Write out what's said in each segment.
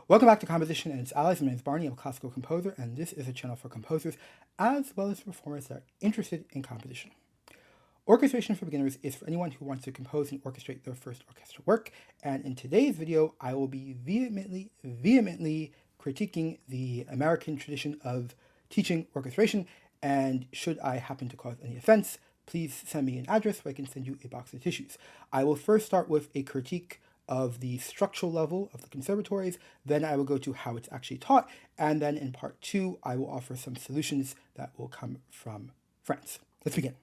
Welcome back to Composition and its Allies. My name is Barney. I'm a classical composer, and this is a channel for composers as well as performers that are interested in composition. Orchestration for beginners is for anyone who wants to compose and orchestrate their first orchestral work, and in today's video, I will be vehemently critiquing the American tradition of teaching orchestration, and should I happen to cause any offense, please send me an address where I can send you a box of tissues. I will first start with a critique of the structural level of the conservatories, then I will go to how it's actually taught, and then in part 2, I will offer some solutions that will come from France. Let's begin.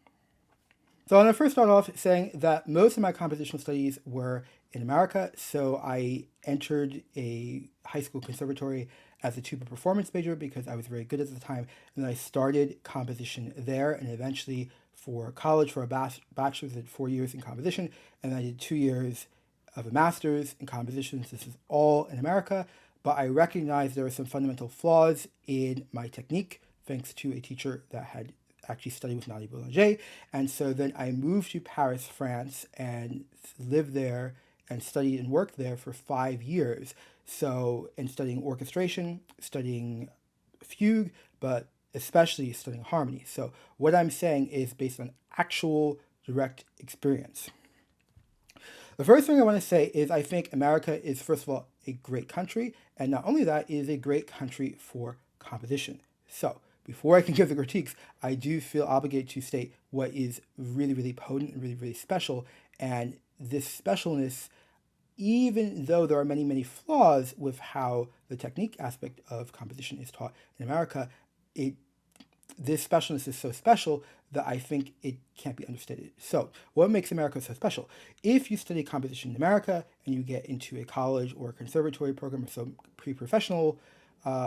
So I'm going to first start off saying that most of my compositional studies were in America, so I entered a high school conservatory as a tuba performance major because I was very good at the time, and then I started composition there, and eventually for college, for a bachelor's, I did 4 years in composition, and then I did 2 years of a master's in compositions. This is all in America, but I recognize there are some fundamental flaws in my technique, thanks to a teacher that had actually studied with Nadia Boulanger. And so then I moved to Paris, France, and lived there and studied and worked there for 5 years. So in studying orchestration, studying fugue, but especially studying harmony. So what I'm saying is based on actual direct experience. The first thing I want to say is I think America is, first of all, a great country, and not only that, it is a great country for composition. So, before I can give the critiques, I do feel obligated to state what is really, really potent and really, really special, and this specialness, even though there are many, many flaws with how the technique aspect of composition is taught in America, this specialness is so special that I think it can't be understated. So, what makes America so special? If you study composition in America and you get into a college or a conservatory program or some pre-professional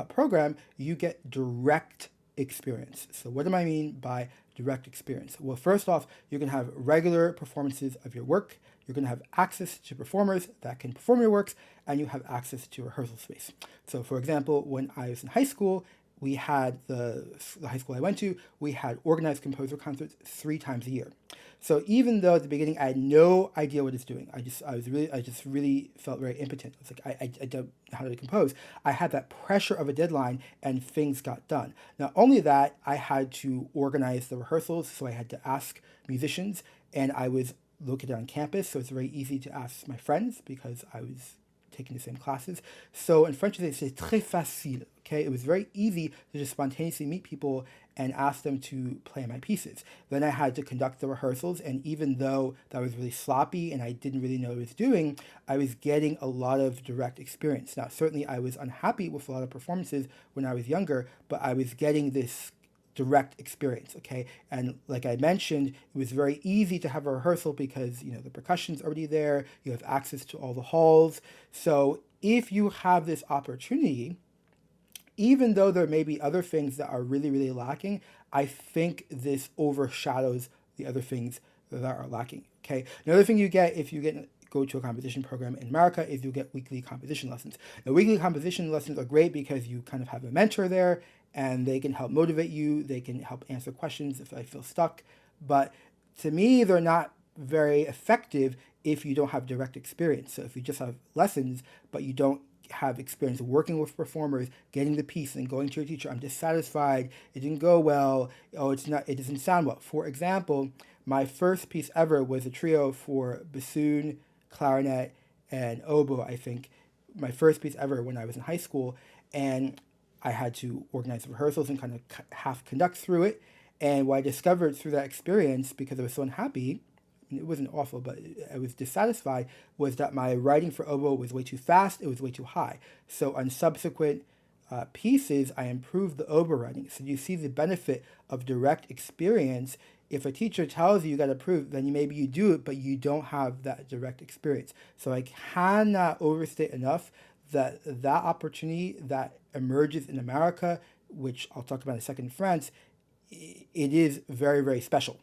program, you get direct experience. So, what do I mean by direct experience? Well, first off, you're going to have regular performances of your work. You're going to have access to performers that can perform your works, and you have access to rehearsal space. So, for example, when I was in high school, we had the high school I went to, we had organized composer concerts 3 times a year. So even though at the beginning I had no idea what it's doing, I just really felt very impotent. I was like, I don't know how to compose. I had that pressure of a deadline and things got done. Not only that, I had to organize the rehearsals, so I had to ask musicians, and I was located on campus, so it's very easy to ask my friends because I was taking the same classes. So in French, they say très facile. Okay, it was very easy to just spontaneously meet people and ask them to play my pieces. Then I had to conduct the rehearsals, and even though that was really sloppy and I didn't really know what I was doing, I was getting a lot of direct experience. Now, certainly I was unhappy with a lot of performances when I was younger, but I was getting this direct experience, okay? And like I mentioned, it was very easy to have a rehearsal because, the percussion's already there, you have access to all the halls. So if you have this opportunity, even though there may be other things that are really, really lacking, I think this overshadows the other things that are lacking, okay? Another thing you get if you go to a composition program in America is you get weekly composition lessons. Now, weekly composition lessons are great because you kind of have a mentor there, and they can help motivate you, they can help answer questions if I feel stuck, but to me, they're not very effective if you don't have direct experience. So if you just have lessons, but you don't have experience working with performers, getting the piece, and going to your teacher, I'm dissatisfied, it didn't go well, it doesn't sound well. For example, my first piece ever was a trio for bassoon, clarinet, and oboe, I think. My first piece ever when I was in high school, and I had to organize the rehearsals and kind of half conduct through it. And what I discovered through that experience, because I was so unhappy, it wasn't awful, but I was dissatisfied, was that my writing for oboe was way too fast, it was way too high. So on subsequent pieces, I improved the oboe writing. So you see the benefit of direct experience. If a teacher tells you got to prove, then maybe you do it, but you don't have that direct experience. So I cannot overstate enough that opportunity that emerges in America, which I'll talk about in a second in France, it is very, very special.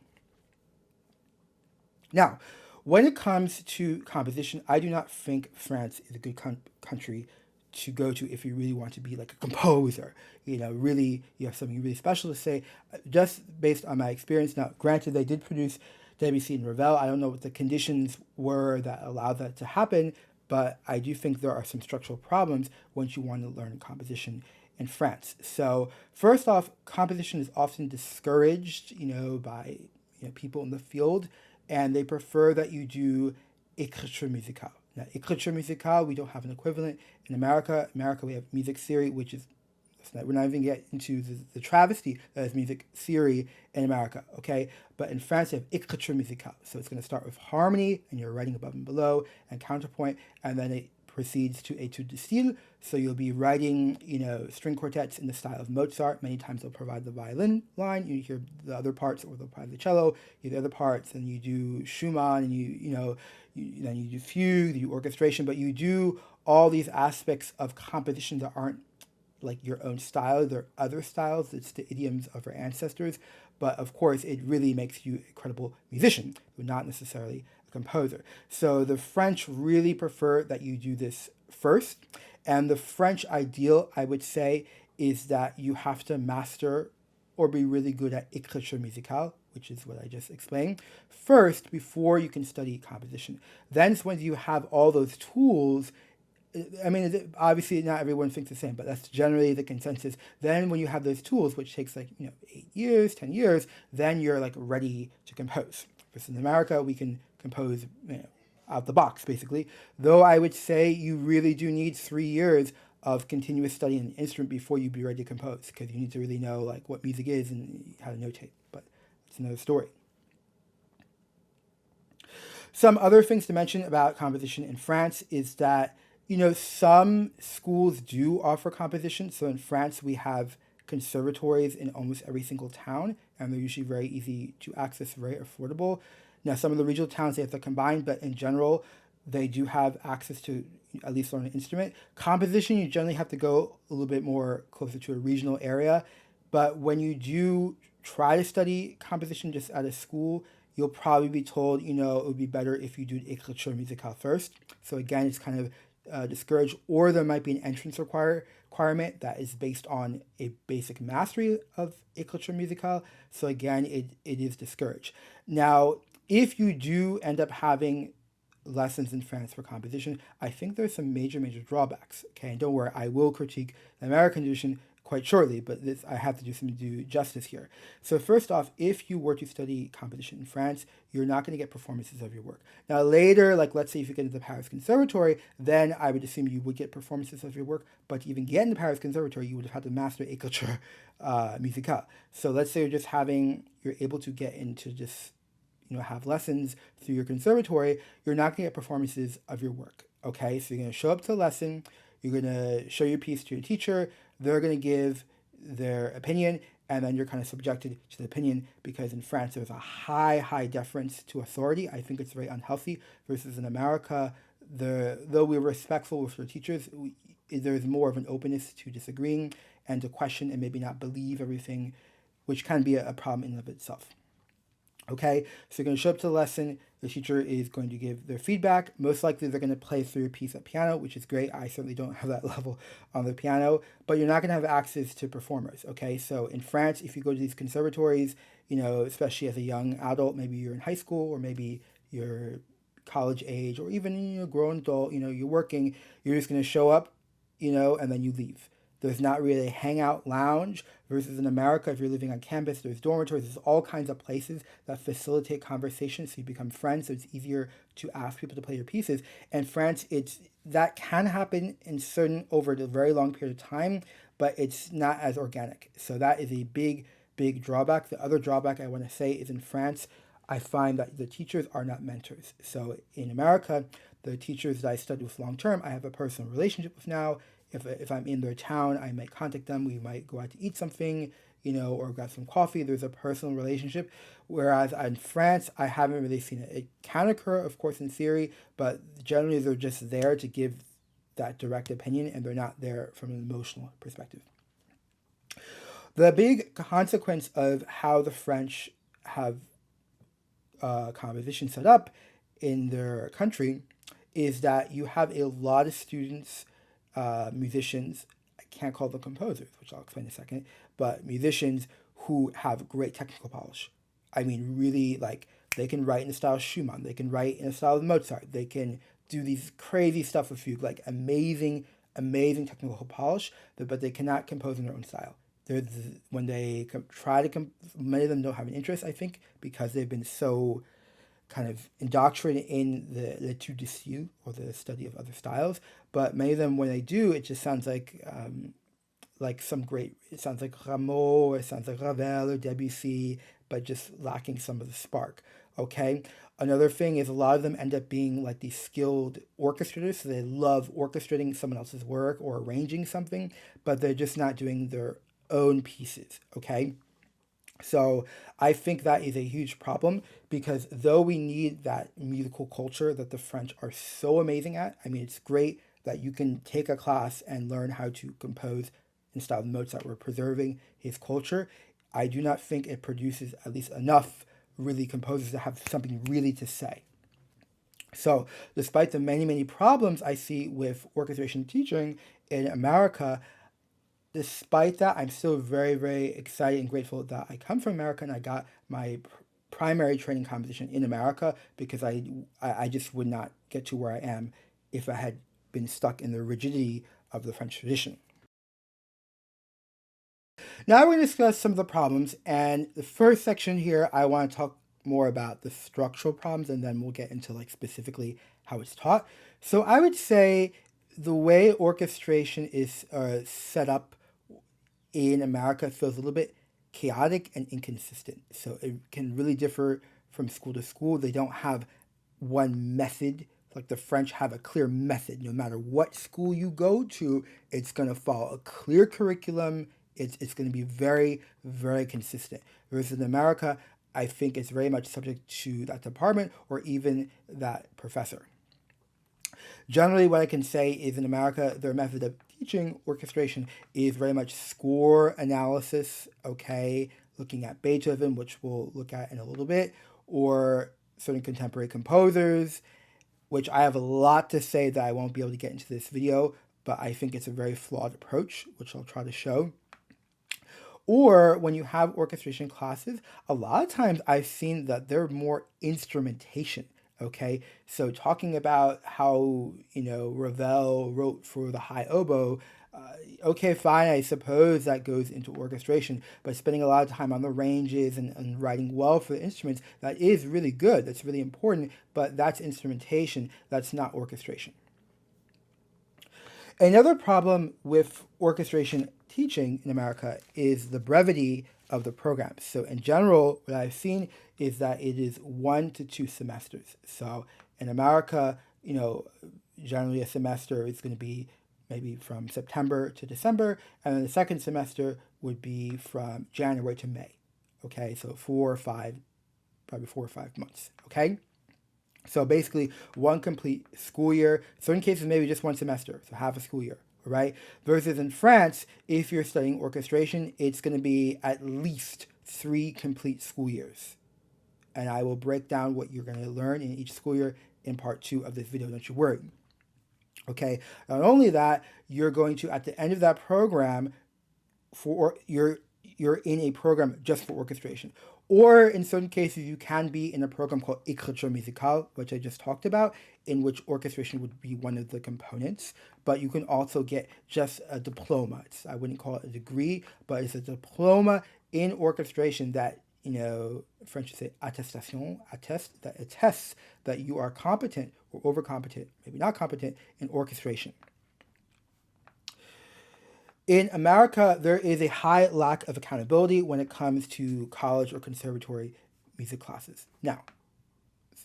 Now, when it comes to composition, I do not think France is a good country to go to if you really want to be like a composer. Really, you have something really special to say. Just based on my experience, now, granted, they did produce Debussy and Ravel. I don't know what the conditions were that allowed that to happen, but I do think there are some structural problems once you want to learn composition in France. So first off, composition is often discouraged, by people in the field, and they prefer that you do écriture musicale. Now, écriture musicale, we don't have an equivalent in America. America, we have music theory, which is, we're not even getting into the travesty that is music theory in America, okay? But in France, you have écriture musicale. So it's going to start with harmony, and you're writing above and below, and counterpoint, and then it proceeds to étude de style. So you'll be writing, string quartets in the style of Mozart. Many times they'll provide the violin line. You hear the other parts, or they'll provide the cello. You hear the other parts, and you do Schumann, and then you do fugue, you do orchestration, but you do all these aspects of composition that aren't like your own style. They're other styles. It's the idioms of our ancestors. But of course, it really makes you a credible musician, but not necessarily a composer. So the French really prefer that you do this first. And the French ideal, I would say, is that you have to master or be really good at écriture musicale, which is what I just explained, first before you can study composition. Then once you have all those tools, I mean, obviously not everyone thinks the same, but that's generally the consensus. Then when you have those tools, which takes 8 years, 10 years, then you're ready to compose. Because in America, we can compose out the box, basically. Though I would say you really do need 3 years of continuous study in an instrument before you be ready to compose, because you need to really know what music is and how to notate. But it's another story. Some other things to mention about composition in France is that some schools do offer composition. So in France, we have conservatories in almost every single town, and they're usually very easy to access, very affordable. Now, some of the regional towns, they have to combine, but in general, they do have access to at least learn an instrument. Composition, you generally have to go a little bit more closer to a regional area. But when you do try to study composition just at a school, you'll probably be told, it would be better if you do écriture musicale first. So again, it's kind of discouraged, or there might be an entrance requirement that is based on a basic mastery of écriture musicale. So again, it is discouraged. Now, if you do end up having lessons in France for composition, I think there's some major drawbacks. Okay, and don't worry, I will critique the American tradition quite shortly, but I have to do some due justice here. So first off, if you were to study composition in France, you're not going to get performances of your work. Now later, let's say if you get into the Paris Conservatory, then I would assume you would get performances of your work, but to even get in the Paris Conservatory, you would have had to master écriture musicale. So let's say you're able to get into just, have lessons through your conservatory, you're not going to get performances of your work. Okay, so you're going to show up to a lesson, you're going to show your piece to your teacher, they're going to give their opinion, and then you're kind of subjected to the opinion, because in France there's a high deference to authority. I think it's very unhealthy, versus in America, though we're respectful with our teachers, there's more of an openness to disagreeing and to question and maybe not believe everything, which can be a problem in and of itself. Okay, so you're going to show up to the lesson, the teacher is going to give their feedback. Most likely they're going to play through your piece at piano, which is great. I certainly don't have that level on the piano, but you're not going to have access to performers. Okay, so in France, if you go to these conservatories, especially as a young adult, maybe you're in high school, or maybe you're college age, or even a grown adult, you're working, you're just going to show up, and then you leave. There's not really a hangout lounge, versus in America, if you're living on campus, there's dormitories, there's all kinds of places that facilitate conversation, so you become friends, so it's easier to ask people to play your pieces. And France, that can happen over a very long period of time, but it's not as organic. So that is a big drawback. The other drawback I want to say is in France, I find that the teachers are not mentors. So in America, the teachers that I studied with long term, I have a personal relationship with now. If I'm in their town, I might contact them. We might go out to eat something, or grab some coffee. There's a personal relationship. Whereas in France, I haven't really seen it. It can occur, of course, in theory, but generally they're just there to give that direct opinion, and they're not there from an emotional perspective. The big consequence of how the French have composition set up in their country is that you have a lot of students, musicians, I can't call them composers, which I'll explain in a second, but musicians who have great technical polish. I mean, really, they can write in the style of Schumann, they can write in the style of Mozart, they can do these crazy stuff with fugue, like amazing, amazing technical polish, but they cannot compose in their own style. There's, when they try to, many of them don't have an interest, I think, because they've been so kind of indoctrinated in the l'étude de style, or the study of other styles. But many of them, when they do, it just sounds like some great, it sounds like Rameau, or it sounds like Ravel or Debussy, but just lacking some of the spark. Okay. Another thing is a lot of them end up being like these skilled orchestrators, so they love orchestrating someone else's work or arranging something, but they're just not doing their own pieces. Okay. So I think that is a huge problem, because though we need that musical culture that the French are so amazing at, I mean, it's great that you can take a class and learn how to compose in style of Mozart. We're preserving his culture. I do not think it produces at least enough really composers to have something really to say. So, despite the many, many problems I see with orchestration teaching in America, despite that, I'm still very, very excited and grateful that I come from America and I got my primary training composition in America, because I just would not get to where I am if I had been stuck in the rigidity of the French tradition. Now we're going to discuss some of the problems, and the first section here, I want to talk more about the structural problems, and then we'll get into like specifically how it's taught. So I would say the way orchestration is set up in America feels a little bit chaotic and inconsistent. So it can really differ from school to school. They don't have one method. Like the French have a clear method. No matter what school you go to, it's going to follow a clear curriculum. It's going to be very, very consistent. Whereas in America, I think it's very much subject to that department or even that professor. Generally, what I can say is in America, their method of teaching orchestration is very much score analysis, okay, looking at Beethoven, which we'll look at in a little bit, or certain contemporary composers, which I have a lot to say that I won't be able to get into this video, but I think it's a very flawed approach, which I'll try to show. Or when you have orchestration classes, a lot of times I've seen that they're more instrumentation. Okay, so talking about how, Ravel wrote for the high oboe, okay, fine, I suppose that goes into orchestration, but spending a lot of time on the ranges and writing well for the instruments, that is really good, that's really important, but that's instrumentation, that's not orchestration. Another problem with orchestration teaching in America is the brevity of the programs. So in general, what I've seen is that it is 1 to 2 semesters. So in America, generally a semester is going to be maybe from September to December, and then the second semester would be from January to May. Okay, so probably 4 or 5 months. Okay. So basically, one complete school year. Certain cases, maybe just one semester, so half a school year, right? Versus in France, if you're studying orchestration, it's going to be at least 3 complete school years. And I will break down what you're going to learn in each school year in part 2 of this video, don't you worry. Okay, not only that, you're going to, at the end of that program, you're in a program just for orchestration. Or in certain cases, you can be in a program called Écriture musicale, which I just talked about, in which orchestration would be one of the components. But you can also get just a diploma. I wouldn't call it a degree, but it's a diploma in orchestration that, French would say attestation, that attests that you are competent or overcompetent, maybe not competent, in orchestration. In America, there is a high lack of accountability when it comes to college or conservatory music classes. Now,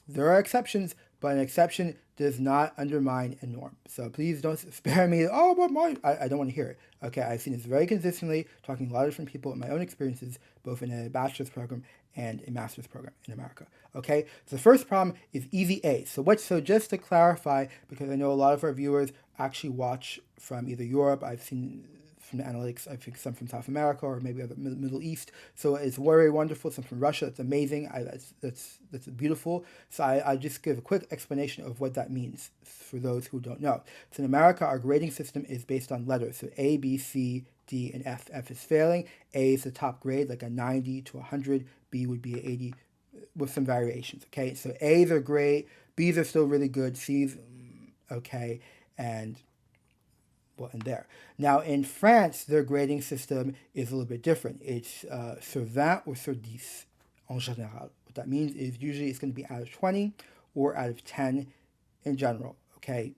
there are exceptions, but an exception does not undermine a norm. So please don't spare me, but I don't want to hear it. Okay, I've seen this very consistently, talking to a lot of different people in my own experiences, both in a bachelor's program and a master's program in America. Okay, so the first problem is easy A. So just to clarify, because I know a lot of our viewers actually watch from either Europe, I've seen from the analytics, I think some from South America or maybe other Middle East. So it's very wonderful. Some from Russia. It's amazing. That's beautiful. So I'll just give a quick explanation of what that means for those who don't know. So in America, our grading system is based on letters. So A, B, C, D, and F. F is failing. A is the top grade, like a 90 to 100. B would be an 80 with some variations. Okay, so A's are great. B's are still really good. C's okay, and well, in there. Now, in France, their grading system is a little bit different. It's sur 20 or sur 10 en général. What that means is usually it's going to be out of 20 or out of 10 in general, okay?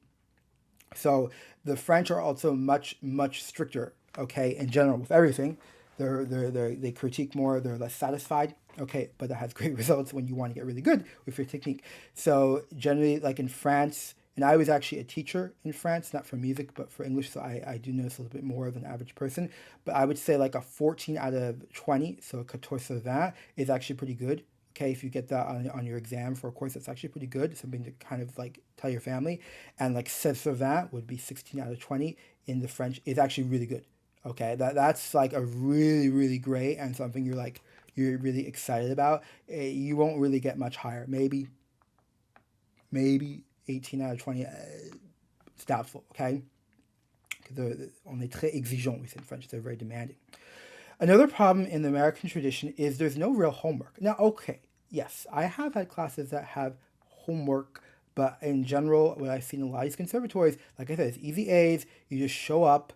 So the French are also much stricter, okay, in general with everything. They critique more, they're less satisfied, okay, but that has great results when you want to get really good with your technique. So generally, like in France, and I was actually a teacher in France, not for music, but for English, so I do notice a little bit more of an average person. But I would say like a 14 out of 20, so 14 sur 20 is actually pretty good. Okay, if you get that on your exam for a course, that's actually pretty good. Something to kind of like tell your family. And like 16 sur 20 would be 16 out of 20 in the French is actually really good. Okay, that's like a really great and something you're really excited about. You won't really get much higher. Maybe 18 out of 20. It's doubtful. Okay, on est très exigeant, we say in French. They're very demanding. Another problem in the American tradition is there's no real homework. Now, okay, yes, I have had classes that have homework, but in general, what I've seen in a lot of these conservatories, like I said, it's easy A's. You just show up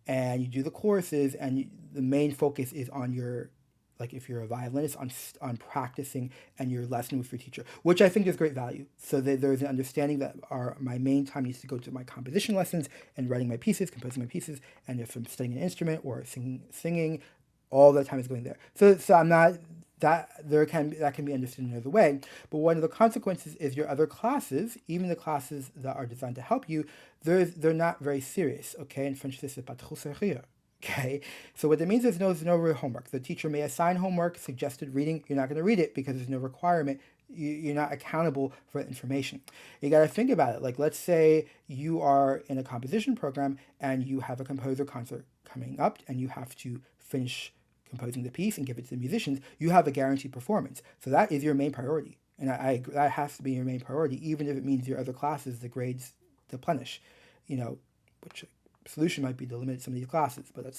and you do the courses, and the main focus is on your, like if you're a violinist, on practicing and your lesson with your teacher, which I think is great value. So there's an understanding that my main time needs to go to my composition lessons and writing my pieces, composing my pieces, and if I'm studying an instrument or singing, all that time is going there. So I'm not that can be understood in another way. But one of the consequences is your other classes, even the classes that are designed to help you, they're not very serious. Okay, in French, this is pas trop sérieux. Okay, so what that means is there's no real homework. The teacher may assign homework, suggested reading. You're not going to read it because there's no requirement. You're not accountable for the information. You got to think about it. Like, let's say you are in a composition program and you have a composer concert coming up and you have to finish composing the piece and give it to the musicians. You have a guaranteed performance. So that is your main priority. And I that has to be your main priority, even if it means your other classes, the grades deplenish, which solution might be to limit some of these classes, but we'll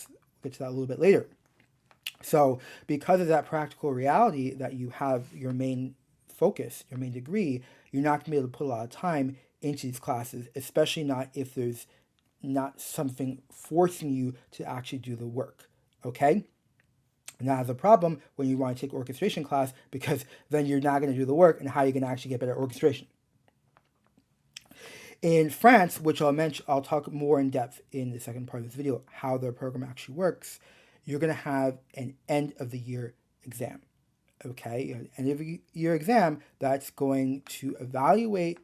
get to that a little bit later. So because of that practical reality that you have your main focus, your main degree, you're not going to be able to put a lot of time into these classes, especially not if there's not something forcing you to actually do the work, okay? And that has a problem when you want to take orchestration class, because then you're not going to do the work, and how are you going to actually get better orchestration? In France, which I'll talk more in depth in the second part of this video, how their program actually works, you're going to have an end of the year exam. Okay, end of the year exam that's going to evaluate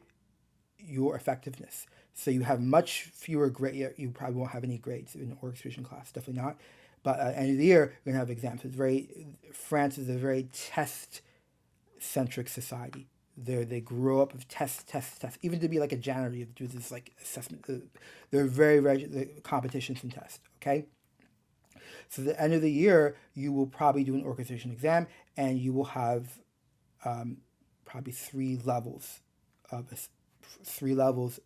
your effectiveness. So you have much fewer grades. You probably won't have any grades in an orchestration class, definitely not. But at the end of the year, you're going to have exams. France is a very test-centric society. They grow up with tests. Even to be like a janitor, you have to do this like assessment. They're very competitions and tests. Okay. So at the end of the year, you will probably do an orchestration exam, and you will have probably three levels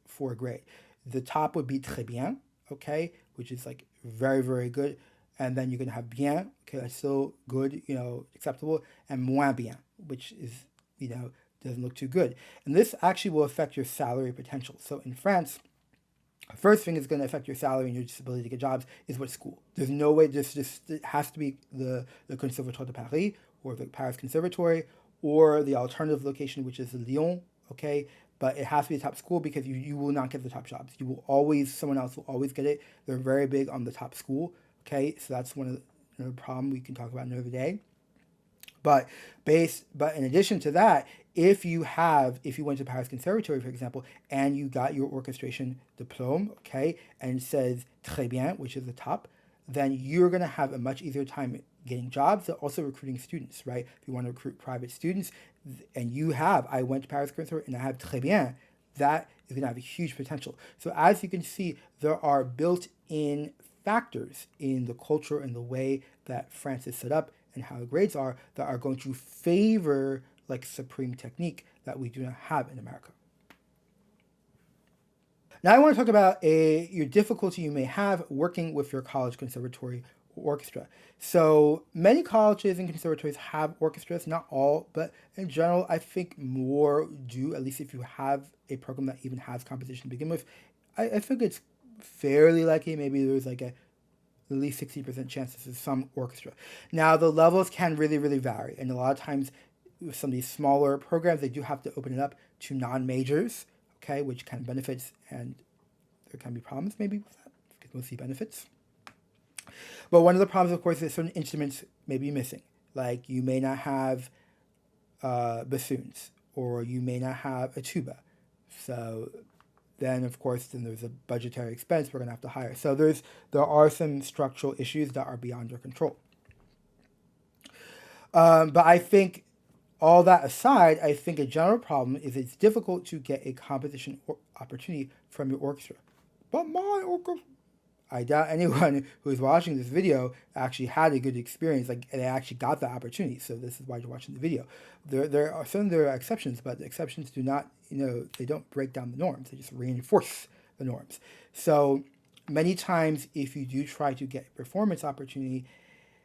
for a grade. The top would be très bien, okay, which is like very good, and then you're gonna have bien, okay, that's still good, acceptable, and moins bien, which is doesn't look too good. And this actually will affect your salary potential. So in France, first thing is going to affect your salary and your ability to get jobs is what school. There's no way, it has to be the Conservatoire de Paris or the Paris Conservatory, or the alternative location, which is Lyon, okay? But it has to be a top school, because you will not get the top jobs. Someone else will always get it. They're very big on the top school, okay? So that's another problem we can talk about another day. But in addition to that, if you went to Paris Conservatory, for example, and you got your orchestration diploma, okay, and it says très bien, which is the top, then you're going to have a much easier time getting jobs. They're also recruiting students, right? If you want to recruit private students, and I went to Paris Conservatory and I have très bien, that is going to have a huge potential. So as you can see, there are built-in factors in the culture and the way that France is set up and how the grades are that are going to favor like supreme technique that we do not have in America. Now I want to talk about your difficulty you may have working with your college conservatory orchestra. So many colleges and conservatories have orchestras, not all, but in general, I think more do, at least if you have a program that even has composition to begin with. I think it's fairly likely maybe there's like a at least 60% chance this is some orchestra. Now, the levels can really, really vary, and a lot of times with some of these smaller programs, they do have to open it up to non-majors, okay, which kind of benefits, and there can be problems maybe with that, because we'll see benefits. But one of the problems, of course, is certain instruments may be missing. Like you may not have bassoons, or you may not have a tuba. So then, of course, then there's a budgetary expense we're going to have to hire. So there are some structural issues that are beyond your control. But I think all that aside, I think a general problem is it's difficult to get a composition opportunity from your orchestra. But my orchestra, I doubt anyone who is watching this video actually had a good experience, like they actually got the opportunity. So this is why you're watching the video. There are exceptions, but the exceptions do not, they don't break down the norms. They just reinforce the norms. So many times, if you do try to get a performance opportunity,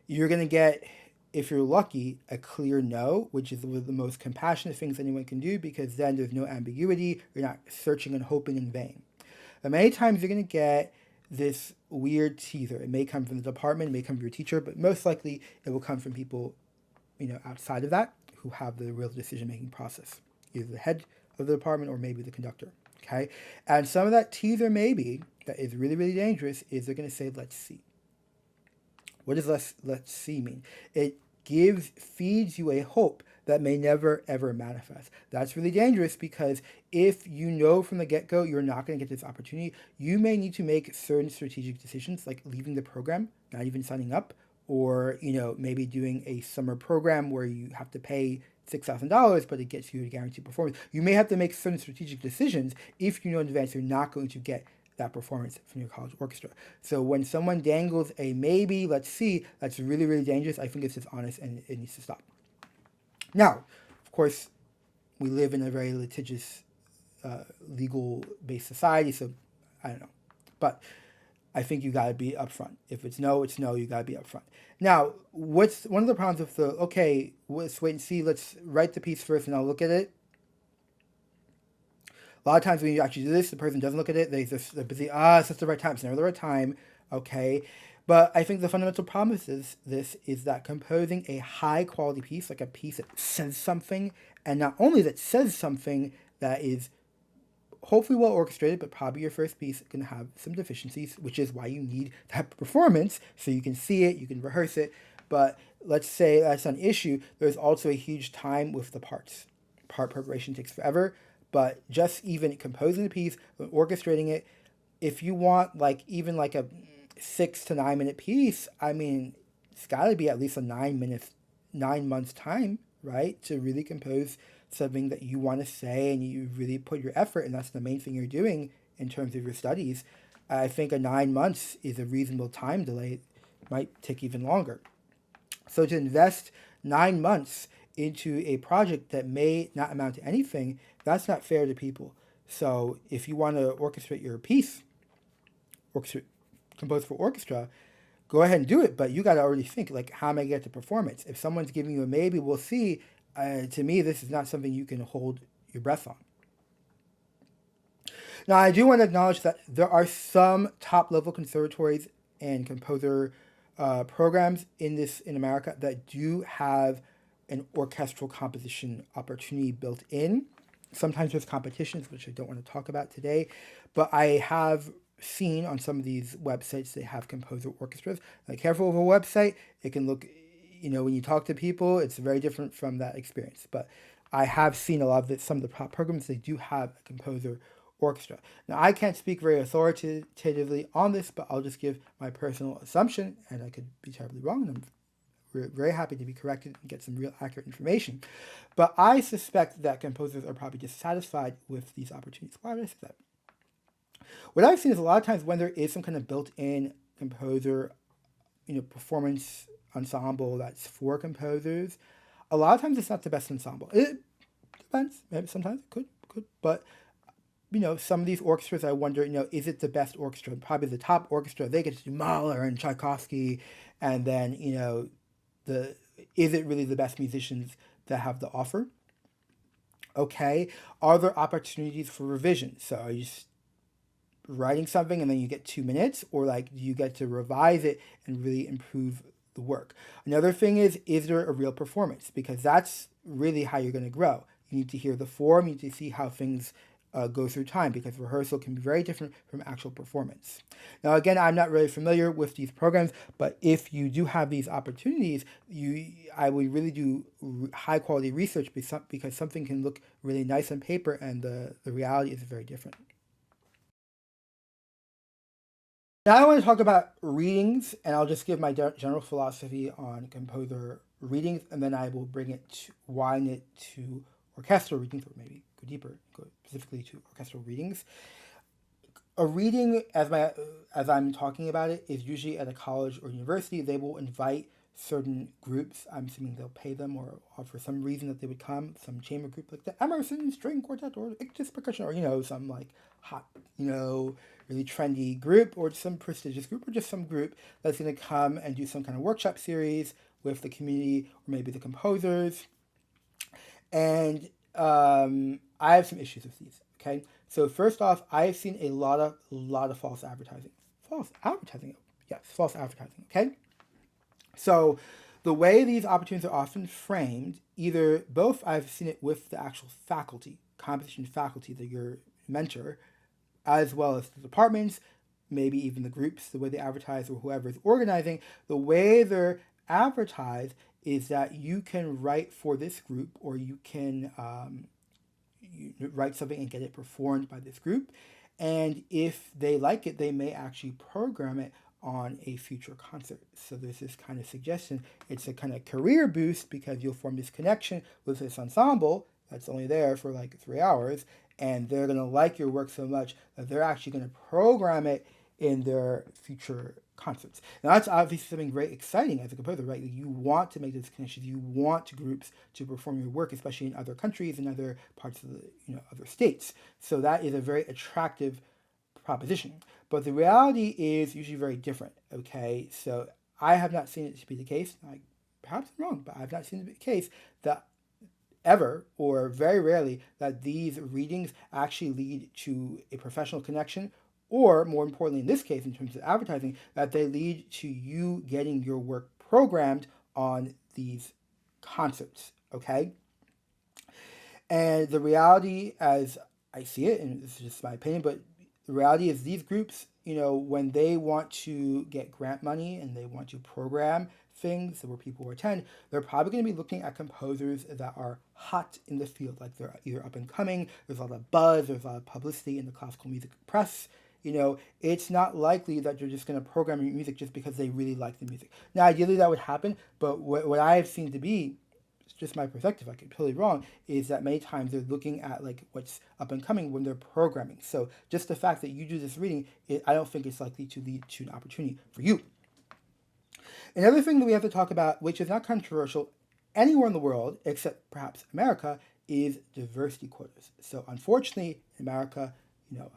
you're going to get, if you're lucky, a clear no, which is one of the most compassionate things anyone can do, because then there's no ambiguity. You're not searching and hoping in vain. But many times you're going to get this weird teaser. It may come from the department, it may come from your teacher, but most likely it will come from people, outside of that who have the real decision-making process, either the head of the department or maybe the conductor, okay? And some of that teaser maybe that is really, really dangerous is they're going to say, let's see. What does let's see mean? It feeds you a hope that may never, ever manifest. That's really dangerous, because if you know from the get-go you're not going to get this opportunity, you may need to make certain strategic decisions, like leaving the program, not even signing up, or maybe doing a summer program where you have to pay $6,000, but it gets you a guaranteed performance. You may have to make certain strategic decisions if you know in advance you're not going to get that performance from your college orchestra. So when someone dangles a maybe, let's see, that's really, really dangerous. I think it's dishonest and it needs to stop. Now, of course, we live in a very litigious, legal-based society, so I don't know. But I think you got to be upfront. If it's no, it's no. You got to be upfront. Now, what's one of the problems with let's wait and see. Let's write the piece first, and I'll look at it. A lot of times when you actually do this, the person doesn't look at it. They're busy. It's just the right time. It's never the right time. Okay. But I think the fundamental problem is that composing a high-quality piece, like a piece that says something, and not only that says something that is hopefully well orchestrated, but probably your first piece can have some deficiencies, which is why you need that performance, so you can see it, you can rehearse it. But let's say that's an issue. There's also a huge time with the parts. Part preparation takes forever, but just even composing the piece, orchestrating it, if you want even a 6 to 9 minute piece, I mean, it's got to be at least a 9 months time, right, to really compose something that you want to say and you really put your effort, and that's the main thing you're doing in terms of your studies. I think a 9 months is a reasonable time delay. It might take even longer. So to invest 9 months into a project that may not amount to anything, that's not fair to people. So if you want to orchestrate your piece, compose for orchestra, go ahead and do it, but you got to already think, how am I going to get the performance? If someone's giving you a maybe, we'll see, to me, this is not something you can hold your breath on. Now, I do want to acknowledge that there are some top-level conservatories and composer programs in America that do have an orchestral composition opportunity built in. Sometimes there's competitions, which I don't want to talk about today, but I have seen on some of these websites they have composer orchestras. Careful with a website, it can look, when you talk to people, it's very different from that experience. But I have seen a lot of some of the top programs, they do have a composer orchestra. Now, I can't speak very authoritatively on this, but I'll just give my personal assumption, and I could be terribly wrong, and I'm very happy to be corrected and get some real accurate information. But I suspect that composers are probably dissatisfied with these opportunities. Why would I say that? What I've seen is a lot of times when there is some kind of built-in composer, performance ensemble that's for composers, a lot of times it's not the best ensemble. It depends. Maybe sometimes it could, but some of these orchestras, I wonder, is it the best orchestra? Probably the top orchestra. They get to do Mahler and Tchaikovsky, and then, the is it really the best musicians that have the offer? Okay. Are there opportunities for revision? So are you writing something and then you get 2 minutes, or like do you get to revise it and really improve the work? Another thing is there a real performance? Because that's really how you're going to grow. You need to hear the form, you need to see how things go through time, because rehearsal can be very different from actual performance. Now, again, I'm not really familiar with these programs, but if you do have these opportunities, I would really do high quality research, because something can look really nice on paper and the reality is very different. Now I want to talk about readings, and I'll just give my general philosophy on composer readings, and then I will widen it to orchestral readings, or maybe go deeper, go specifically to orchestral readings. A reading, as I'm talking about it, is usually at a college or university. They will invite certain groups. I'm assuming they'll pay them, or for some reason that they would come, some chamber group like the Emerson String Quartet or Ictus Percussion, or some like hot, really trendy group, or some prestigious group, or just some group that's going to come and do some kind of workshop series with the community or maybe the composers. And I have some issues with these. Okay, so first off, I've seen a lot of false advertising. False advertising, yes, false advertising. Okay, so the way these opportunities are often framed, both I've seen it with the actual faculty, composition faculty, your mentor, as well as the departments, maybe even the groups, the way they advertise, or whoever is organizing, the way they're advertised is that you can write for this group, or you can you write something and get it performed by this group. And if they like it, they may actually program it on a future concert. So there's this kind of suggestion. It's a kind of career boost, because you'll form this connection with this ensemble that's only there for like 3 hours, and they're going to like your work so much that they're actually going to program it in their future concerts. Now that's obviously something very exciting as a composer, right? You want to make those connections. You want groups to perform your work, especially in other countries and other parts of the other states. So that is a very attractive proposition. But the reality is usually very different. Okay, so I have not seen it to be the case. Perhaps I'm wrong, but I've not seen it to be the case that ever, or very rarely, that these readings actually lead to a professional connection, or more importantly in this case, in terms of advertising, that they lead to you getting your work programmed on these concerts. Okay, and the reality, as I see it, and this is just my opinion, but the reality is these groups, when they want to get grant money and they want to program things where people attend, they're probably going to be looking at composers that are hot in the field, like they're either up and coming, there's a lot of buzz, there's a lot of publicity in the classical music press. It's not likely that they're just going to program your music just because they really like the music. Now, ideally that would happen, but what I have seen to be, it's just my perspective, I could be totally wrong, is that many times they're looking at like what's up and coming when they're programming. So just the fact that you do this reading, I don't think it's likely to lead to an opportunity for you. Another thing that we have to talk about, which is not controversial anywhere in the world except perhaps America, is diversity quotas. So unfortunately, in America,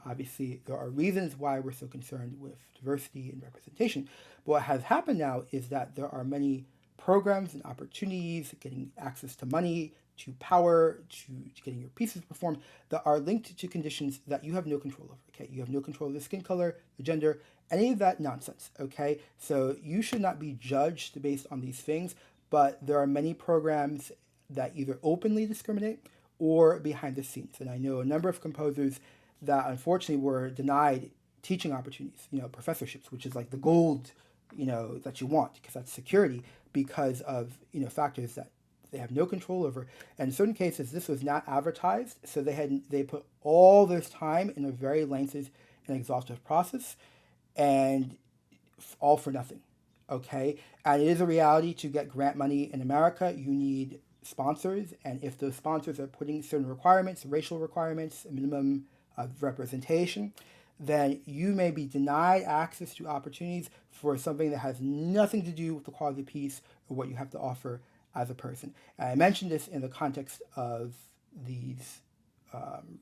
obviously there are reasons why we're so concerned with diversity and representation. But what has happened now is that there are many programs and opportunities, getting access to money, to power, to getting your pieces performed, that are linked to conditions that you have no control over. Okay, you have no control of the skin color, the gender, any of that nonsense. Okay, so you should not be judged based on these things. But there are many programs that either openly discriminate or behind the scenes, and I know a number of composers that unfortunately were denied teaching opportunities, professorships, which is like the gold, that you want, because that's security, because of, factors that they have no control over. And in certain cases, this was not advertised, so they put all this time in a very lengthy and exhaustive process, and all for nothing. Okay, and it is a reality. To get grant money in America, you need sponsors, and if those sponsors are putting certain requirements, racial requirements, a minimum of representation, then you may be denied access to opportunities for something that has nothing to do with the quality of the piece or what you have to offer as a person. And I mentioned this in the context of these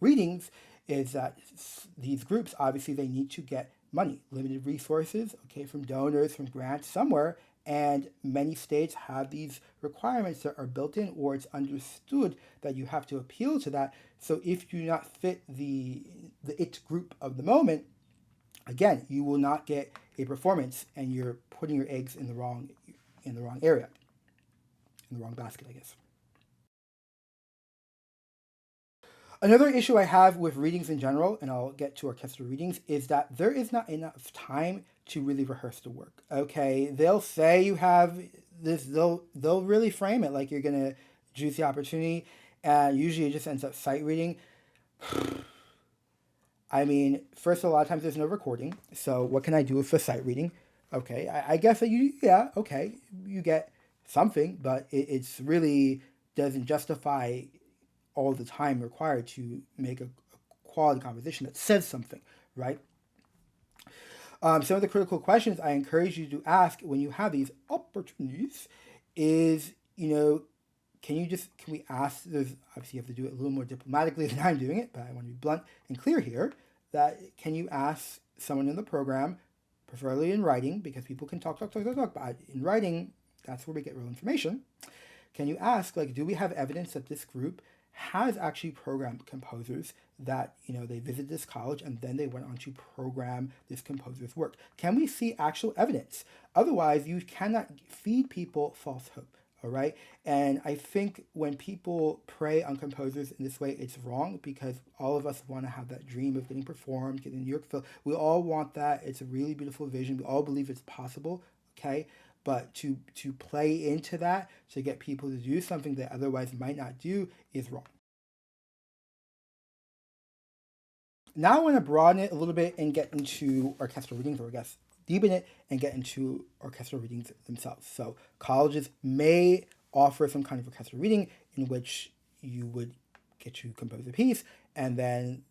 readings, is that these groups, obviously, they need to get money, limited resources, okay, from donors, from grants somewhere, and many states have these requirements that are built in, or it's understood that you have to appeal to that. So if you do not fit the it group of the moment, again, you will not get a performance, and you're putting your eggs in the wrong area, in the wrong basket, I guess. Another issue I have with readings in general, and I'll get to orchestral readings, is that there is not enough time to really rehearse the work. Okay, they'll say you have this. They'll really frame it like you're gonna juice the opportunity, and usually it just ends up sight reading. I mean, first, a lot of times there's no recording. So what can I do with the sight reading? Okay, I guess that okay, you get something, but it's really doesn't justify all the time required to make a quality composition that says something, right? Some of the critical questions I encourage you to ask when you have these opportunities is, can we ask, there's obviously you have to do it a little more diplomatically than I'm doing it, but I want to be blunt and clear here, that can you ask someone in the program, preferably in writing, because people can talk, but in writing, that's where we get real information. Can you ask, like, do we have evidence that this group has actually programmed composers that, they visited this college and then they went on to program this composer's work? Can we see actual evidence? Otherwise, you cannot feed people false hope. All right. And I think when people prey on composers in this way, it's wrong, because all of us want to have that dream of getting performed, getting New York Phil. We all want that. It's a really beautiful vision. We all believe it's possible. Okay. But to play into that, to get people to do something they otherwise might not do, is wrong. Now I want to broaden it a little bit and get into orchestral readings, or I guess deepen it and get into orchestral readings themselves. So colleges may offer some kind of orchestral reading in which you would get to compose a piece, and then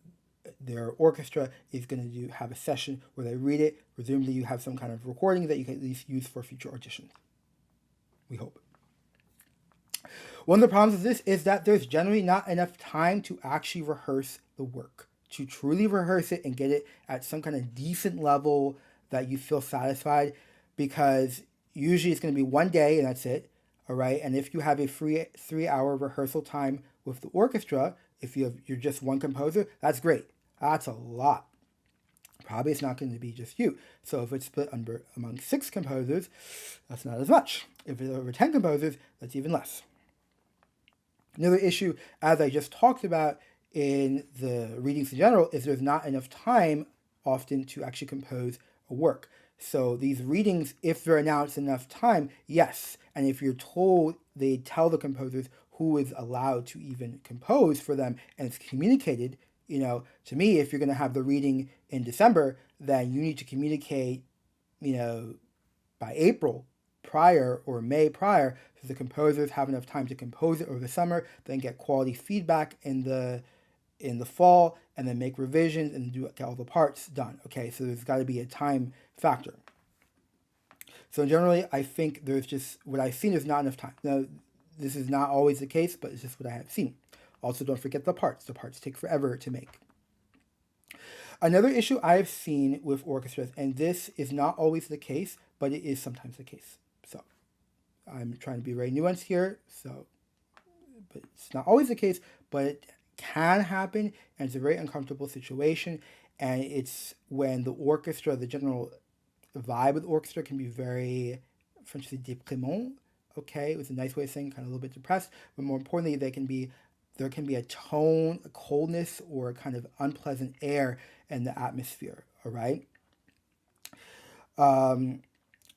their orchestra is going to have a session where they read it. Presumably you have some kind of recording that you can at least use for future auditions. We hope. One of the problems with this is that there's generally not enough time to actually rehearse the work, to truly rehearse it and get it at some kind of decent level that you feel satisfied, because usually it's going to be one day and that's it. All right. And if you have a free 3-hour rehearsal time with the orchestra, if you're just one composer, that's great. That's a lot. Probably it's not going to be just you. So if it's split among 6 composers, that's not as much. If it's over 10 composers, that's even less. Another issue, as I just talked about in the readings in general, is there's not enough time often to actually compose a work. So these readings, if they're announced enough time, yes. And if you're told, they tell the composers who is allowed to even compose for them, and it's communicated, to me, if you're going to have the reading in December, then you need to communicate, by April prior or May prior, so the composers have enough time to compose it over the summer, then get quality feedback in the fall, and then make revisions and get all the parts done. Okay, so there's got to be a time factor. So generally, I think there's just, what I've seen is not enough time. Now, this is not always the case, but it's just what I have seen. Also, don't forget the parts. The parts take forever to make. Another issue I've seen with orchestras, and this is not always the case, but it is sometimes the case. So I'm trying to be very nuanced here. So, but it's not always the case, but it can happen, and it's a very uncomfortable situation. And it's when the orchestra, the general vibe of the orchestra can be very, French say déprimant. Okay, it was a nice way of saying kind of a little bit depressed, but more importantly, there can be a tone, a coldness, or a kind of unpleasant air in the atmosphere. All right.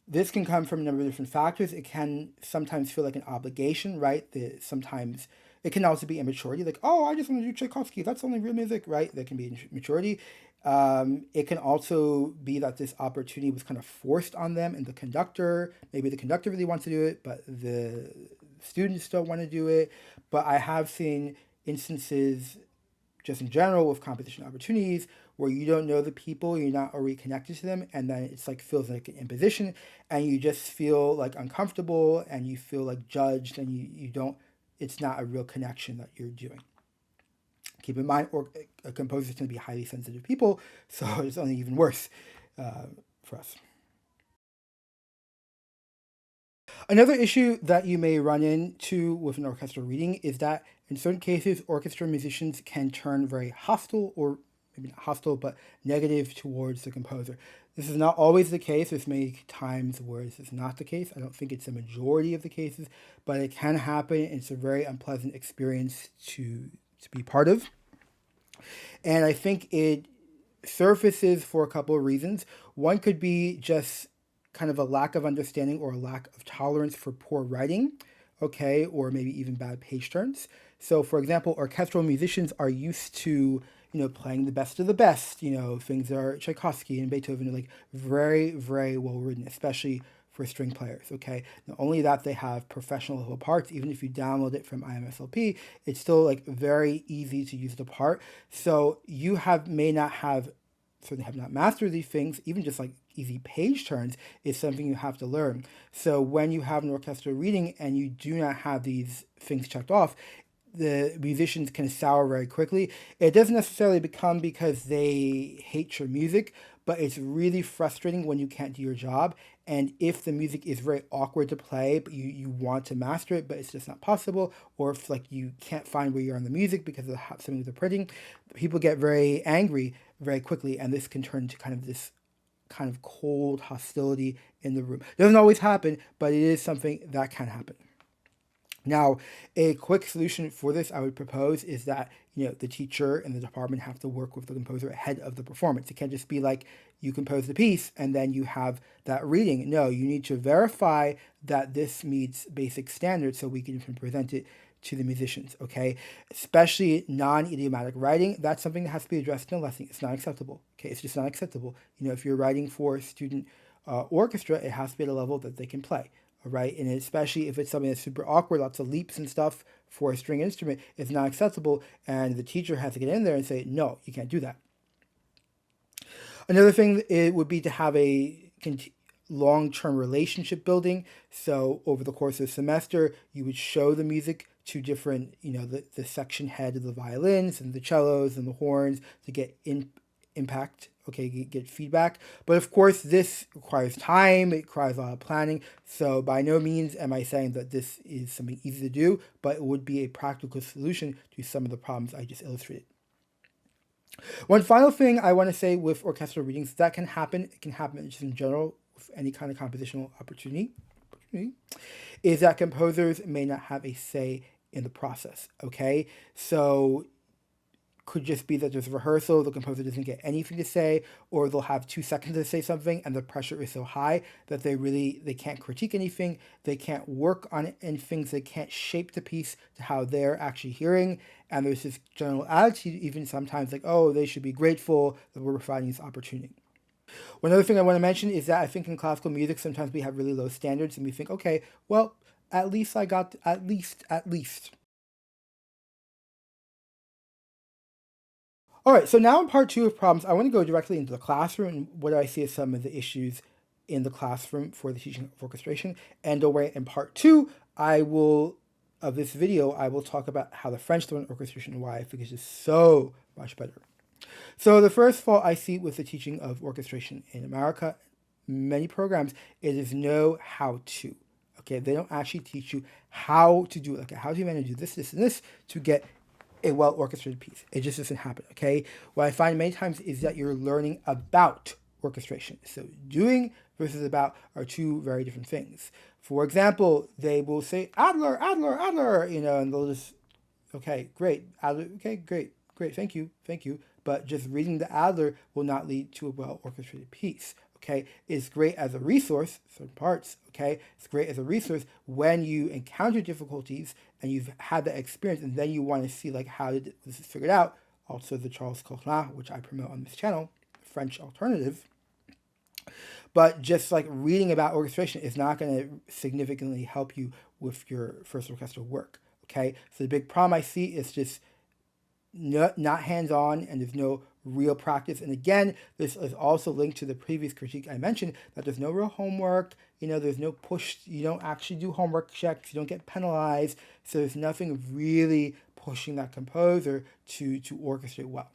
This can come from a number of different factors. It can sometimes feel like an obligation, right? Sometimes it can also be immaturity, like, oh, I just want to do Tchaikovsky. That's only real music, right? There can be maturity. It can also be that this opportunity was kind of forced on them, and maybe the conductor really wants to do it, but the students don't want to do it. But I have seen instances, just in general, with competition opportunities where you don't know the people, you're not already connected to them, and then it's like feels like an imposition, and you just feel like uncomfortable, and you feel like judged, and you don't. It's not a real connection that you're doing. Keep in mind, composers tend to be highly sensitive people, so it's only even worse for us. Another issue that you may run into with an orchestral reading is that in certain cases, orchestra musicians can turn very hostile, or maybe not hostile, but negative towards the composer. This is not always the case. There's many times where this is not the case. I don't think it's the majority of the cases, but it can happen. And it's a very unpleasant experience to be part of. And I think it surfaces for a couple of reasons. One could be just kind of a lack of understanding or a lack of tolerance for poor writing, okay, or maybe even bad page turns. So, for example, orchestral musicians are used to, playing the best of the best, things that are Tchaikovsky and Beethoven are like very, very well written, especially for string players, okay? Not only that, they have professional level parts. Even if you download it from IMSLP, it's still like very easy to use the part. So you certainly have not mastered these things. Even just like easy page turns is something you have to learn. So when you have an orchestral reading and you do not have these things checked off, the musicians can sour very quickly. It doesn't necessarily become because they hate your music, but it's really frustrating when you can't do your job. And if the music is very awkward to play, but you want to master it, but it's just not possible, or if like you can't find where you're on the music because of something with the printing, people get very angry very quickly, and this can turn into kind of this kind of cold hostility in the room. It doesn't always happen, but it is something that can happen. Now, a quick solution for this I would propose is that, the teacher and the department have to work with the composer ahead of the performance. It can't just be like you compose the piece and then you have that reading. No, you need to verify that this meets basic standards so we can present it to the musicians, okay? Especially non-idiomatic writing, that's something that has to be addressed in a lesson. It's not acceptable, okay? It's just not acceptable. If you're writing for a student orchestra, it has to be at a level that they can play. Right, and especially if it's something that's super awkward, lots of leaps and stuff for a string instrument, it's not acceptable, and the teacher has to get in there and say, no, you can't do that. Another thing it would be to have a long-term relationship building. So over the course of the semester, you would show the music to different, the section head of the violins and the cellos and the horns to get impact, okay, get feedback. But of course, this requires time, it requires a lot of planning. So by no means am I saying that this is something easy to do, but it would be a practical solution to some of the problems I just illustrated. One final thing I want to say with orchestral readings that can happen, it can happen just in general with any kind of compositional opportunity, is that composers may not have a say in the process, okay? So could just be that there's a rehearsal, the composer doesn't get anything to say, or they'll have 2 seconds to say something and the pressure is so high that they can't critique anything, they can't work on anything, they can't shape the piece to how they're actually hearing, and there's this general attitude even sometimes like, oh, they should be grateful that we're providing this opportunity. One other thing I want to mention is that I think in classical music sometimes we have really low standards and we think, okay, well, at least I got, at least. All right, so now in part 2 of problems, I want to go directly into the classroom and what I see as some of the issues in the classroom for the teaching of orchestration. And don't worry, in part 2, of this video, I will talk about how the French learn orchestration and why I think it's just so much better. So the first fault I see with the teaching of orchestration in America, many programs, it is no how to. Okay, they don't actually teach you how to do it. Like, how do you manage to do this, this, and this to get a well-orchestrated piece? It just doesn't happen, okay? What I find many times is that you're learning about orchestration. So doing versus about are 2 very different things. For example, they will say, Adler, Adler, Adler, and they'll just, okay, great, Adler, okay, great, thank you. But just reading the Adler will not lead to a well-orchestrated piece. Okay, it's great as a resource, certain parts, okay? It's great as a resource when you encounter difficulties and you've had that experience and then you want to see like how this is figured out. Also the Charles Coquelin, which I promote on this channel, French alternative. But just like reading about orchestration is not going to significantly help you with your first orchestral work, okay? So the big problem I see is just not hands-on and there's no real practice. And again, this is also linked to the previous critique I mentioned, that there's no real homework, there's no push, you don't actually do homework checks, you don't get penalized, so there's nothing really pushing that composer to orchestrate well.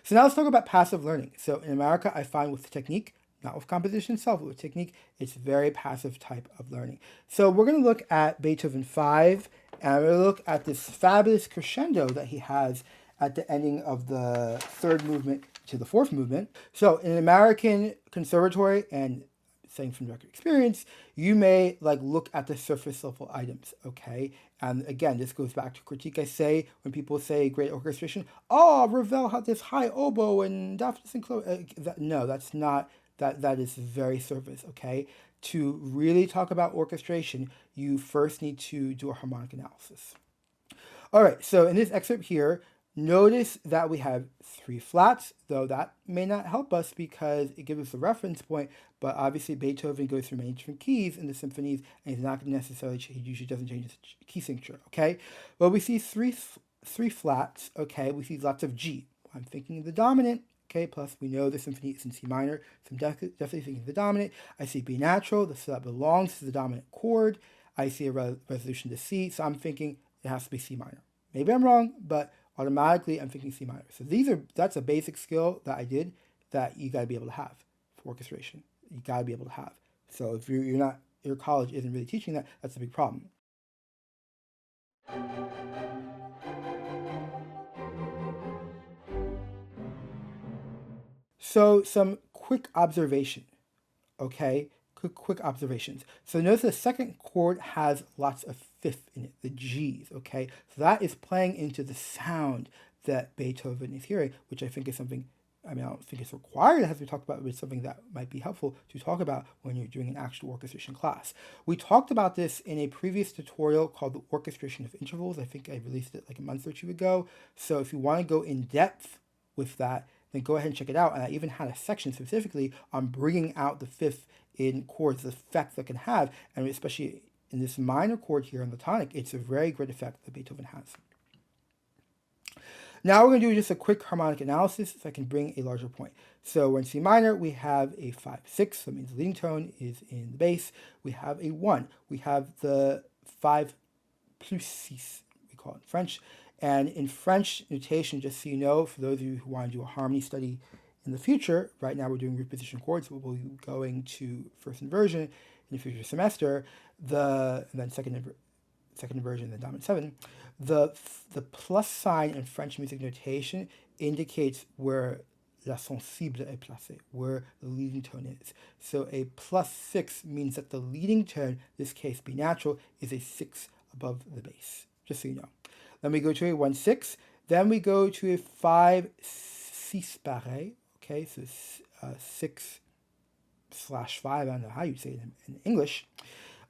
So now let's talk about passive learning. So in America, I find with technique, not with composition itself, but with technique, it's very passive type of learning. So we're going to look at Beethoven 5, and we're going to look at this fabulous crescendo that he has at the ending of the third movement to the fourth movement. So in an American conservatory, and saying from direct experience, you may look at the surface level items, okay? And again, this goes back to critique I say when people say great orchestration. Oh, Ravel had this high oboe and Daphnis and Chloe. No, that's not. That is very surface, okay? To really talk about orchestration, you first need to do a harmonic analysis. All right, so in this excerpt here, notice that we have 3 flats, though that may not help us because it gives us a reference point, but obviously Beethoven goes through many different keys in the symphonies, and he's not necessarily, he usually doesn't change his key signature, okay? Well, we see three flats, okay? We see lots of G. I'm thinking the dominant, okay, plus we know the symphony is in C minor, so I'm definitely thinking the dominant. I see B natural, so that belongs to the dominant chord. I see a resolution to C, so I'm thinking it has to be C minor. Maybe I'm wrong, but automatically I'm thinking C minor. So that's a basic skill that I did that you got to be able to have for orchestration. You got to be able to have. So if you're not, your college isn't really teaching that, that's a big problem. So some quick observation, okay? Quick observations. So notice the second chord has lots of fifth in it, the G's, okay? So that is playing into the sound that Beethoven is hearing, which I think is something, I don't think it's required as we talked about, but it's something that might be helpful to talk about when you're doing an actual orchestration class. We talked about this in a previous tutorial called the Orchestration of Intervals. I think I released it a month or two ago. So if you want to go in depth with that, then go ahead and check it out. And I even had a section specifically on bringing out the fifth in chords, the effect that can have, and especially in this minor chord here on the tonic, it's a very great effect that Beethoven has. Now we're going to do just a quick harmonic analysis so I can bring a larger point. So we're in C minor, we have a 5-6, so that means the leading tone is in the bass. We have a 1. We have the 5 plus 6, we call it in French. And in French notation, just so you know, for those of you who want to do a harmony study in the future, right now we're doing reposition chords, but we'll be going to first inversion in the future semester, and then second inversion, the dominant 7. The plus sign in French music notation indicates where la sensible est placée, where the leading tone is. So a plus 6 means that the leading tone, in this case B natural, is a 6 above the bass, just so you know. Then we go to a 1-6, then we go to a 5-6 pareil, okay, so 6/5, I don't know how you say it in English,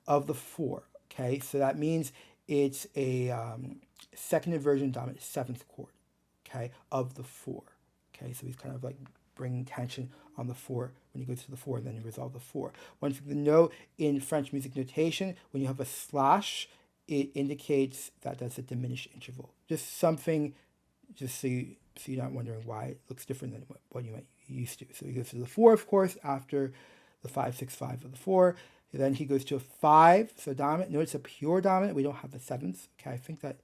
of the 4, okay, so that means it's a second inversion dominant 7th chord, okay, of the 4, okay, so he's kind of bringing tension on the 4 when he goes to the 4, and then he resolves the 4. One thing to know in French music notation, when you have a slash, it indicates that that's a diminished interval. Just something, just so you're not wondering why it looks different than what you might be used to. So he goes to the 4, of course, after the 5-6-5 of the 4. And then he goes to a 5, so dominant. Notice a pure dominant. We don't have the 7th. Okay, I think that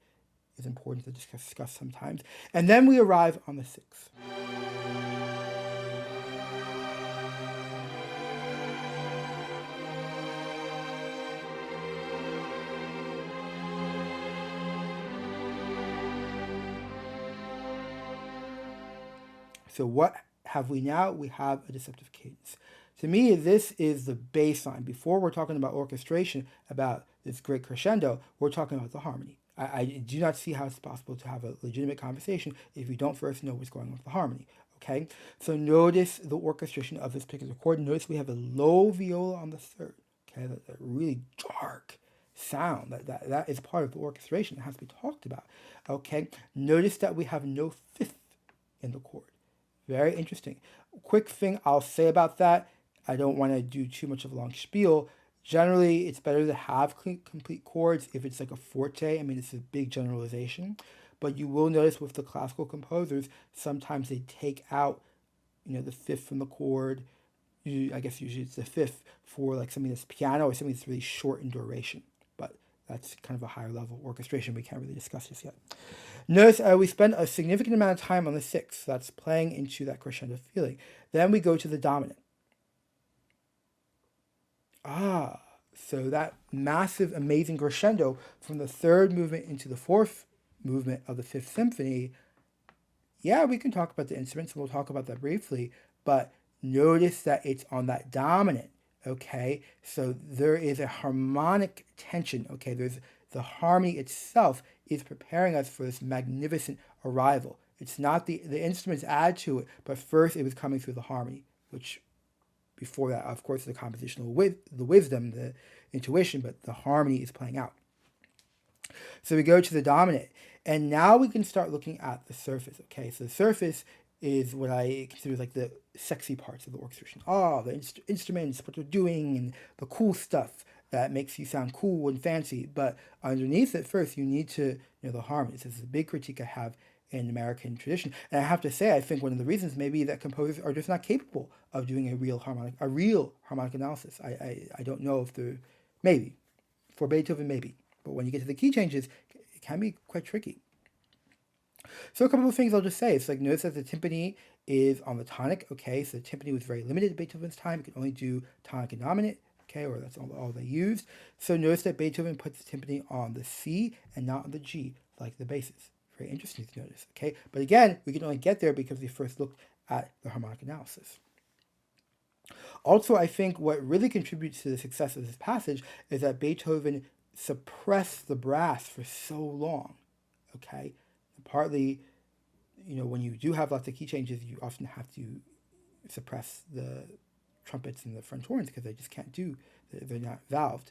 is important to discuss sometimes. And then we arrive on the 6. So what have we now? We have a deceptive cadence. To me, this is the baseline. Before we're talking about orchestration, about this great crescendo, we're talking about the harmony. I do not see how it's possible to have a legitimate conversation if you don't first know what's going on with the harmony. Okay, so notice the orchestration of this particular chord. Notice we have a low viola on the 3rd. Okay, that really dark sound. That is part of the orchestration. It has to be talked about. Okay, notice that we have no 5th in the chord. Very interesting. Quick thing I'll say about that, I don't want to do too much of a long spiel. Generally, it's better to have complete chords if it's like a forte. I mean, it's a big generalization. but you will notice with the classical composers, sometimes they take out, the fifth from the chord. I guess usually it's the fifth for like something that's piano or something that's really short in duration. But that's kind of a higher level orchestration. We can't really discuss this yet. Notice we spend a significant amount of time on the sixth. That's playing into that crescendo feeling. Then we go to the dominant. So that massive, amazing crescendo from the third movement into the fourth movement of the Fifth Symphony. Yeah, we can talk about the instruments, and we'll talk about that briefly, but notice that it's on that dominant, okay? So there is a harmonic tension, okay? There's the harmony itself is preparing us for this magnificent arrival. It's not the instruments add to it, but first it was coming through the harmony, which before that, of course, the compositional the wisdom, the intuition, but the harmony is playing out. So we go to the dominant, and now we can start looking at the surface, okay? So the surface is what I consider like the sexy parts of the orchestration. The instruments, what they're doing, and the cool stuff that makes you sound cool and fancy. But underneath it, first, you need to know the harmonies. This is a big critique I have in American tradition. And I have to say, I think one of the reasons maybe that composers are just not capable of doing a real harmonic analysis. I don't know if they're, maybe. For Beethoven, maybe. But when you get to the key changes, it can be quite tricky. So a couple of things I'll just say. It's like, notice that the timpani is on the tonic, okay? So the timpani was very limited at Beethoven's time. It could only do tonic and dominant, okay? Or that's all they used. So notice that Beethoven puts the timpani on the C and not on the G, like the basses. Very interesting to notice, okay? But again, we can only get there because we first looked at the harmonic analysis. Also, I think what really contributes to the success of this passage is that Beethoven suppressed the brass for so long, okay? Partly, when you do have lots of key changes, you often have to suppress the trumpets and the French horns because they just can't they're not valved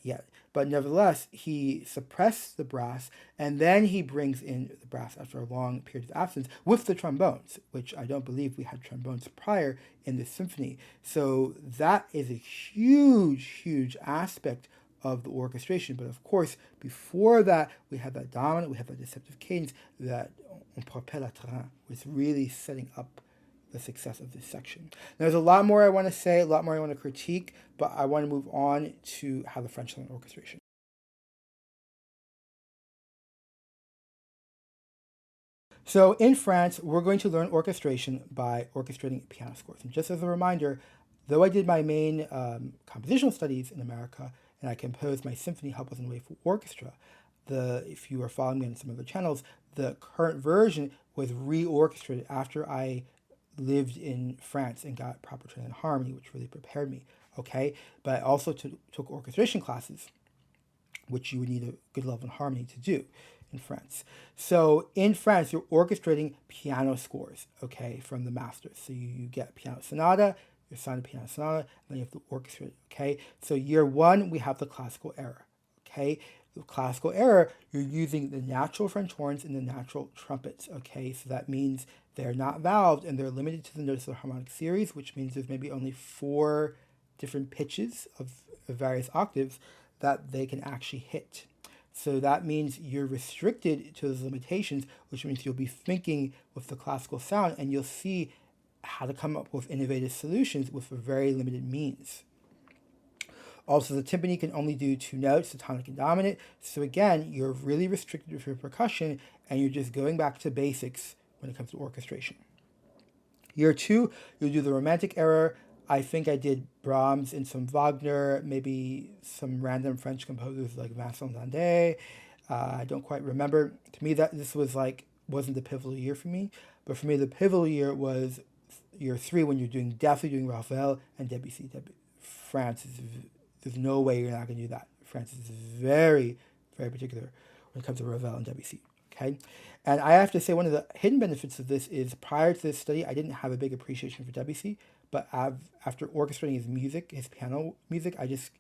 yet. But nevertheless, he suppressed the brass, and then he brings in the brass after a long period of absence with the trombones, which I don't believe we had trombones prior in this symphony. So that is a huge, huge aspect of the orchestration. But of course, before that, we have that dominant, we have that deceptive cadence, that on propelle à train, was really setting up the success of this section. Now, there's a lot more I want to say, a lot more I want to critique, but I want to move on to how the French learn orchestration. So in France, we're going to learn orchestration by orchestrating piano scores. And just as a reminder, though I did my main compositional studies in America, and I composed my symphony Help Us in the Way for Orchestra, if you are following me on some other channels, the current version was reorchestrated after I lived in France and got proper training in harmony, which really prepared me, okay? But I also took orchestration classes, which you would need a good level in harmony to do in France. So in France, you're orchestrating piano scores, okay, from the masters. So you get piano sonata, you assign a piano sonata, and then you have to orchestrate it, okay? So year one, we have the classical era, okay? The classical era, you're using the natural French horns and the natural trumpets, okay? So that means they're not valved and they're limited to the notes of the harmonic series, which means there's maybe only 4 different pitches of various octaves that they can actually hit. So that means you're restricted to those limitations, which means you'll be thinking with the classical sound and you'll see how to come up with innovative solutions with a very limited means. Also, the timpani can only do 2 notes, the tonic and dominant. So again, you're really restricted with your percussion and you're just going back to basics when it comes to orchestration. Year 2, you'll do the Romantic era. I think I did Brahms and some Wagner, maybe some random French composers like Vincent Landais. I don't quite remember. To me, this wasn't the pivotal year for me. But for me, the pivotal year was year 3 when you're definitely doing Ravel and Debussy. France there's no way you're not going to do that. France is very, very particular when it comes to Ravel and Debussy. Okay, and I have to say one of the hidden benefits of this is prior to this study, I didn't have a big appreciation for Debussy, but after orchestrating his music, his piano music, I just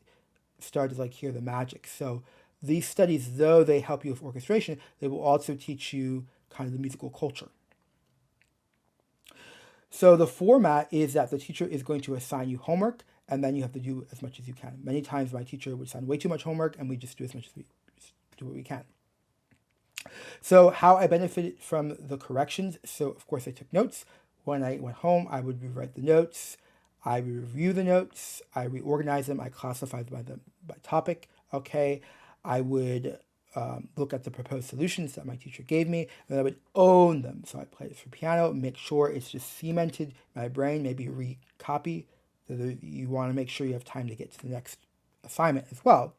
started to hear the magic. So these studies, though they help you with orchestration, they will also teach you kind of the musical culture. So the format is that the teacher is going to assign you homework, and then you have to do as much as you can. Many times my teacher would assign way too much homework, and we just do as much as we do what we can. So how I benefited from the corrections. So of course I took notes. When I went home, I would rewrite the notes. I would review the notes. I reorganize them. I classified them by topic. Okay. I would look at the proposed solutions that my teacher gave me, and I would own them. So I play this for piano, make sure it's just cemented in my brain, maybe recopy. So you want to make sure you have time to get to the next assignment as well.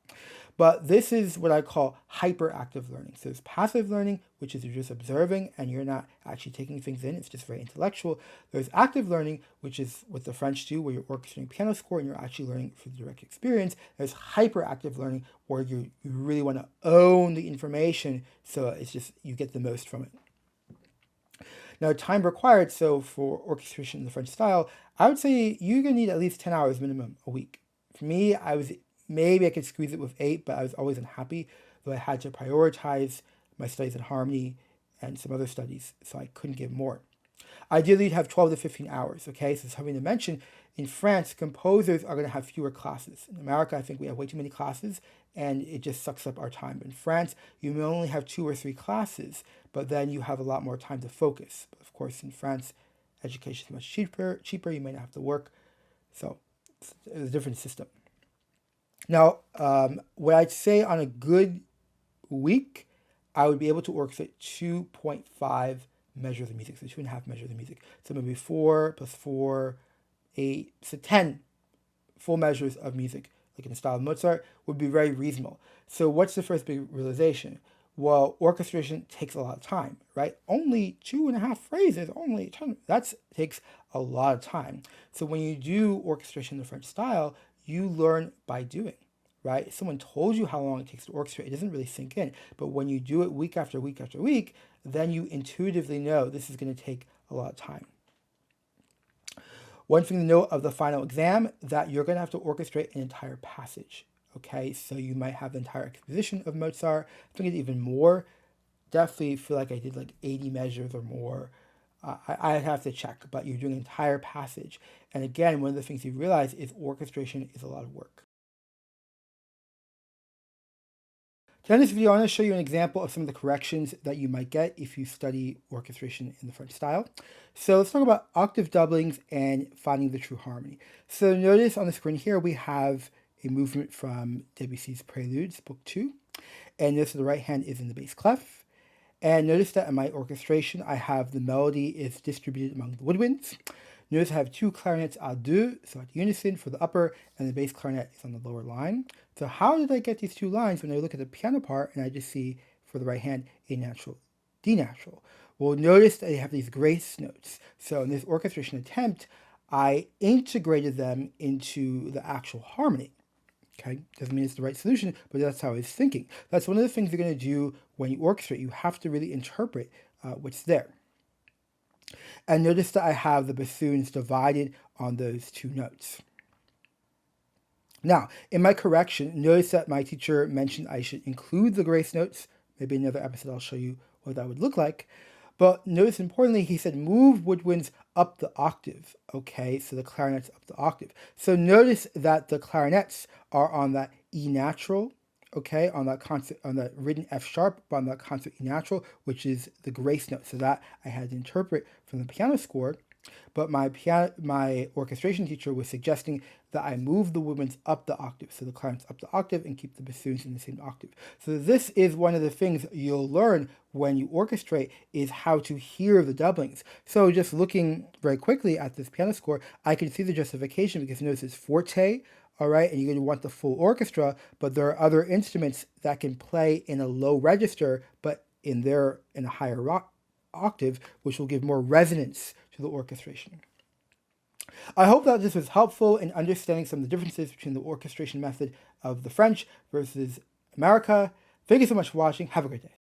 But this is what I call hyperactive learning. So there's passive learning, which is you're just observing and you're not actually taking things in. It's just very intellectual. There's active learning, which is what the French do, where you're orchestrating piano score and you're actually learning through the direct experience. There's hyperactive learning, where you really want to own the information, so it's just you get the most from it. Now, time required, so for orchestration in the French style, I would say you're going to need at least 10 hours minimum a week. For me, maybe I could squeeze it with 8, but I was always unhappy, though I had to prioritize my studies in harmony and some other studies, so I couldn't give more. Ideally, you'd have 12 to 15 hours, okay? So something to mention, in France, composers are going to have fewer classes. In America, I think we have way too many classes, and it just sucks up our time. In France, you may only have 2 or 3 classes, but then you have a lot more time to focus. But of course, in France, education is much cheaper, you may not have to work, so it's a different system. Now, what I'd say on a good week, I would be able to orchestrate 2.5 measures of music, so 2.5 measures of music. So maybe 4 plus 4, 8, so 10 full measures of music, like in the style of Mozart, would be very reasonable. So what's the first big realization? Well, orchestration takes a lot of time, right? Only 2.5 phrases, only 10, that takes a lot of time. So when you do orchestration in the French style, you learn by doing, right? If someone told you how long it takes to orchestrate, it doesn't really sink in. But when you do it week after week after week, then you intuitively know this is going to take a lot of time. One thing to note of the final exam, that you're going to have to orchestrate an entire passage, okay? So you might have the entire exposition of Mozart. I think it's even more. Definitely feel like I did like 80 measures or more. I'd have to check, but you're doing an entire passage. And again, one of the things you realize is orchestration is a lot of work. So in this video, I want to show you an example of some of the corrections that you might get if you study orchestration in the French style. So let's talk about octave doublings and finding the true harmony. So notice on the screen here, we have a movement from Debussy's Preludes, Book 2. And notice the right hand is in the bass clef. And notice that in my orchestration, I have the melody is distributed among the woodwinds. Notice I have 2 clarinets à deux, so at unison for the upper, and the bass clarinet is on the lower line. So how did I get these 2 lines when I look at the piano part and I just see, for the right hand, A natural, D natural? Well, notice that I have these grace notes. So in this orchestration attempt, I integrated them into the actual harmony. Okay, doesn't mean it's the right solution, but that's how I was thinking. That's one of the things you're going to do when you orchestrate. You have to really interpret what's there. And notice that I have the bassoons divided on those 2 notes. Now, in my correction, notice that my teacher mentioned I should include the grace notes. Maybe in another episode I'll show you what that would look like. But notice importantly, he said move woodwinds up the octave. Okay, so the clarinets up the octave. So notice that the clarinets are on that E natural, okay, on that concert, on that written F sharp, but on that concert E natural, which is the grace note. So that I had to interpret from the piano score. But my orchestration teacher was suggesting that I move the woodwinds up the octave, so the clarinets up the octave, and keep the bassoons in the same octave. So this is one of the things you'll learn when you orchestrate, is how to hear the doublings. So just looking very quickly at this piano score, I can see the justification, because notice it's forte, all right, and you're going to want the full orchestra, but there are other instruments that can play in a low register, but in a higher octave, which will give more resonance to the orchestration. I hope that this was helpful in understanding some of the differences between the orchestration method of the French versus America. Thank you so much for watching. Have a great day.